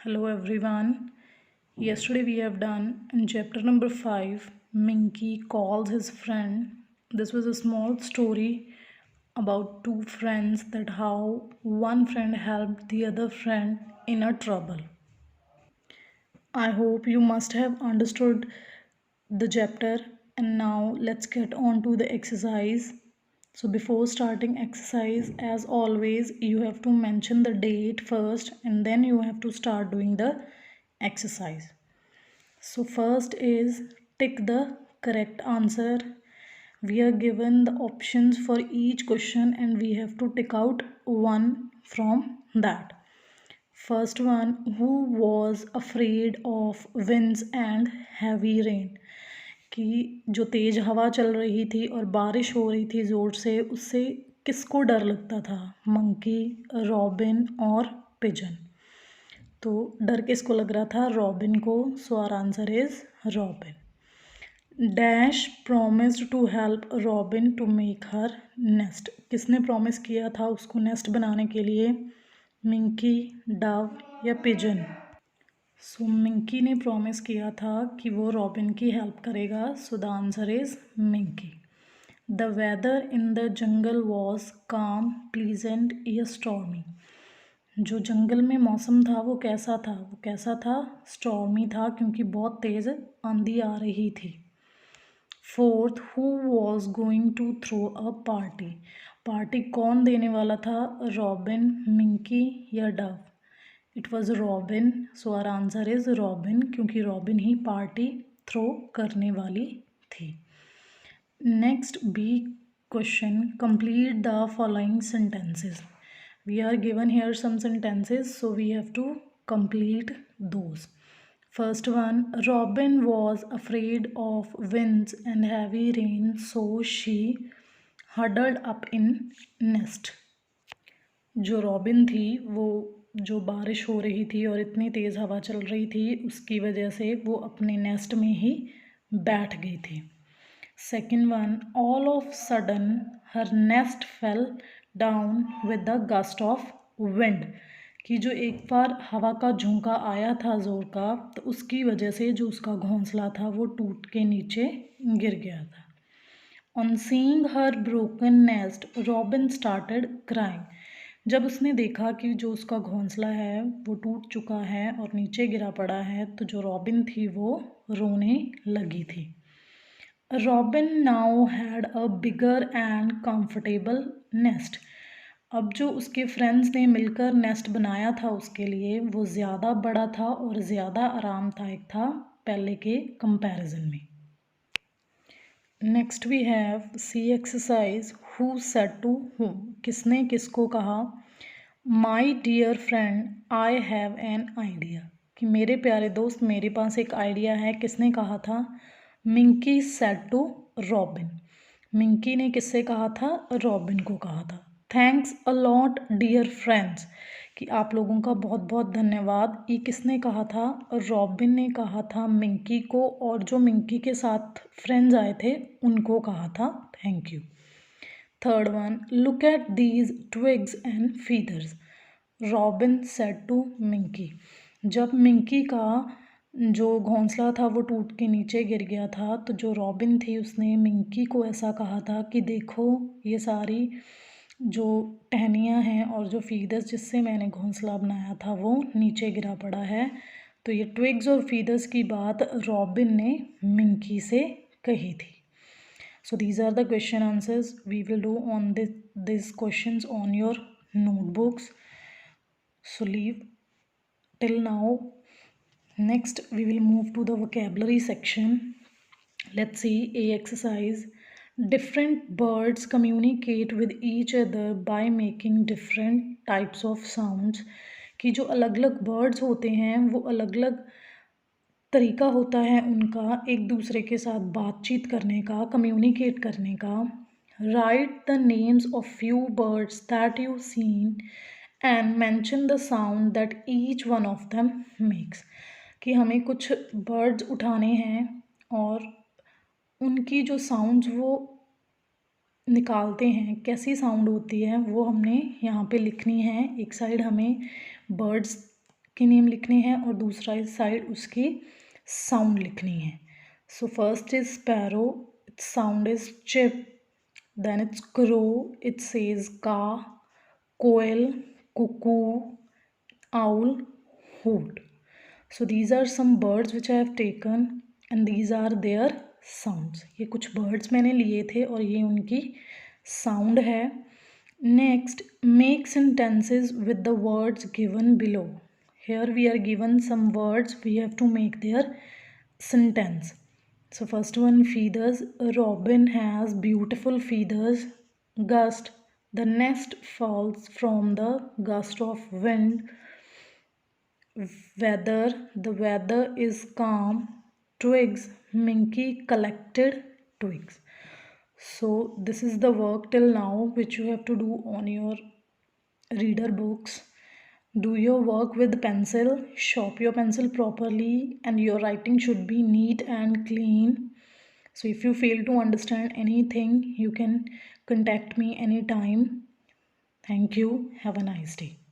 Hello everyone. Yesterday we have done in chapter number 5 Minky calls his friend. This was a small story about two friends that how one friend helped the other friend in a trouble. I hope you must have understood the chapter and now let's get on to the exercise. So before starting exercise, as always, you have to mention the date first and then you have to start doing the exercise. So first is tick the correct answer. We are given the options for each question and we have to tick out one from that. First one, who was afraid of winds and heavy rain? कि जो तेज़ हवा चल रही थी और बारिश हो रही थी ज़ोर से, उससे किसको डर लगता था? मंकी, रॉबिन और पिजन. तो डर किसको लग रहा था? रॉबिन को. So our answer is Robin. Dash promised to help Robin to make her nest. किसने प्रॉमिस किया था उसको नेस्ट बनाने के लिए? मिंकी, डव या पिजन? सो मिंकी ने प्रॉमिस किया था कि वो रॉबिन की हेल्प करेगा. So the answer is Minky. The weather in the jungle was calm, pleasant या स्टॉर्मी. जो जंगल में मौसम था वो कैसा था? वो कैसा था? स्टॉर्मी था, क्योंकि बहुत तेज़ आंधी आ रही थी. Fourth, who was going to throw a party. Party कौन देने वाला था? रॉबिन, मिंकी या dove? It was Robin. So our answer is Robin, क्योंकि रॉबिन ही पार्टी थ्रो करने वाली थी. Next B question, complete the following sentences. We are given here some sentences, so we have to complete those. First one, Robin was afraid of winds and heavy rain, so she huddled up in nest. जो robin थी वो, जो बारिश हो रही थी और इतनी तेज़ हवा चल रही थी, उसकी वजह से वो अपने नेस्ट में ही बैठ गई थी. Second one, all of sudden her nest fell down with the gust of wind. कि जो एक बार हवा का झोंका आया था ज़ोर का, तो उसकी वजह से जो उसका घोंसला था वो टूट के नीचे गिर गया था. On seeing her broken nest, Robin started crying. जब उसने देखा कि जो उसका घोंसला है वो टूट चुका है और नीचे गिरा पड़ा है, तो जो रॉबिन थी वो रोने लगी थी. Robin now had a bigger and comfortable nest. अब जो उसके फ्रेंड्स ने मिलकर नेस्ट बनाया था उसके लिए, वो ज़्यादा बड़ा था और ज़्यादा आरामदायक था पहले के कंपैरिजन में. Next we have C exercise, who said to whom. किसने किसको कहा? My dear friend, I have an idea. कि मेरे प्यारे दोस्त, मेरे पास एक आइडिया है. किसने कहा था? Minky said to Robin. Minky ने किससे कहा था? रॉबिन को कहा था. Thanks a lot dear friends. कि आप लोगों का बहुत बहुत धन्यवाद. ये किसने कहा था? रॉबिन ने कहा था मिंकी को, और जो मिंकी के साथ फ्रेंड्स आए थे उनको कहा था thank you. Third one, look at these twigs and feathers. Robin said to Minki. जब मिंकी का जो घोंसला था वो टूट के नीचे गिर गया था, तो जो रॉबिन थी उसने मिंकी को ऐसा कहा था कि देखो, ये सारी जो टहनियाँ हैं और जो फीदर्स जिससे मैंने घोंसला बनाया था वो नीचे गिरा पड़ा है. तो ये ट्विग्स और फीदर्स की बात रॉबिन ने मिंकी से कही थी. So these are the question answers. We will do on these questions on your notebooks. So leave till now. Next we will move to the vocabulary section. Let's see a exercise. Different birds communicate with each other by making different types of sounds. कि जो अलग अलग birds होते हैं वो अलग अलग तरीका होता है उनका एक दूसरे के साथ बातचीत करने का, कम्युनिकेट करने का. Right the names of few birds that you seen and mention the sound that each one of them makes. कि हमें कुछ बर्ड्स उठाने हैं और उनकी जो साउंड्स वो निकालते हैं, कैसी साउंड होती है वो हमने यहाँ पे लिखनी है. एक साइड हमें बर्ड्स के नेम लिखने हैं और दूसरा साइड उसकी साउंड लिखनी है. So first is sparrow, its sound is chip. Then it's crow, it says ka. Quail, cuckoo, owl, hoot. So these are some birds which I have taken and these are their sounds. ये कुछ birds मैंने लिए थे और ये उनकी sound है. Next, make sentences with the words given below. Here we are given some words, we have to make their sentence. So first one, feathers. A robin has beautiful feathers. Gust. The nest falls from the gust of wind. Weather. The weather is calm. Twigs. Minky collected twigs. So this is the work till now which you have to do on your reader books. Do your work with pencil, sharpen your pencil properly, and your writing should be neat and clean. So if you fail to understand anything, you can contact me anytime. Thank you. Have a nice day.